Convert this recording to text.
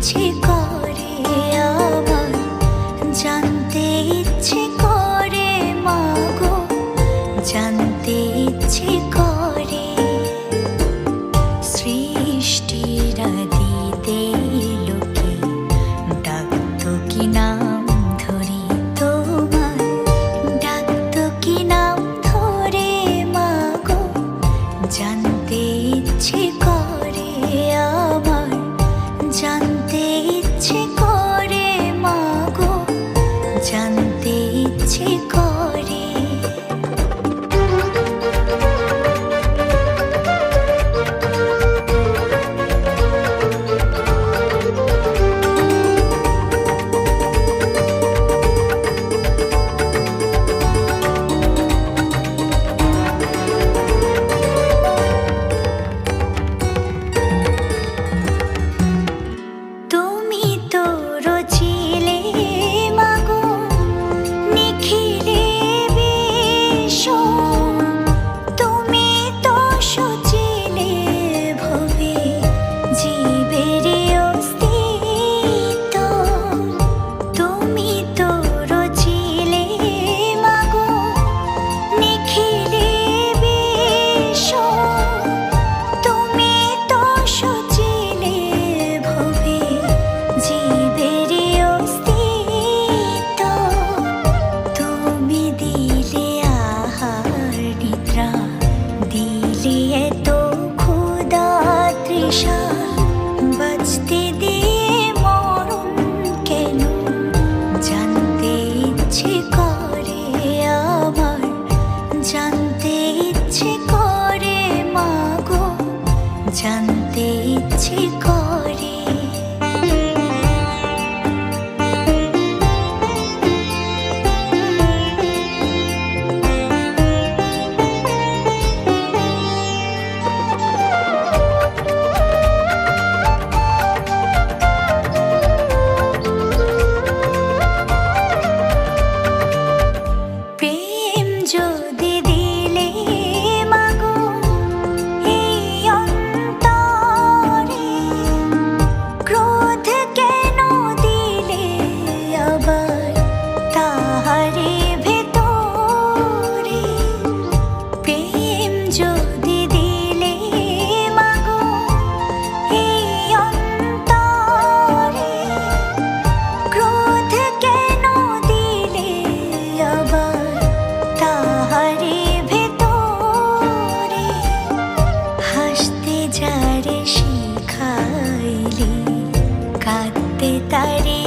ইচ্ছে করে আমার, জানতে ইচ্ছে করে মাগো, জানতে ইচ্ছে করে। সৃষ্টির আদিতে লোকে ডাকতো কি নাম ধরে তোমার, ডাকতো কি নাম ধরে মাগো, জানতে ইচ্ছে করে আমার, জানতে ইচ্ছে করে মাগো, জানতে ইচ্ছে করে। তুমি তো রচিলে মাগো নিখিলে বিশ্ব, তুমি তো সচিলে ভবে জীবের অস্তিত্ব। তুমি তো রচিলে মাগো নিখিলে বিশ্ব, তুমি তো সচিলে ভবে জীবের অস্তিত্ব। তুমি দিলে আহার নিদ্রা, দিলে এত ক্ষুধা তৃষা, বাঁচতে দিয়ে মরণ কেন, জানতে ইচ্ছে করে আমার, জানতে ইচ্ছে করে মাগো, জানতে ইচ্ছে করে। প্রেম যদি দিলে মাগো এই অন্তরে, ক্রোধ কেন দিলে আবার তাহারে ভেতরে। প্রেম যদি দিলে মাগো এই অন্তরে, ক্রোধ কেন দিলে আবার তাহারে ভেতরে। হাসতে যারে শিখাইলে, কাঁদতে তারে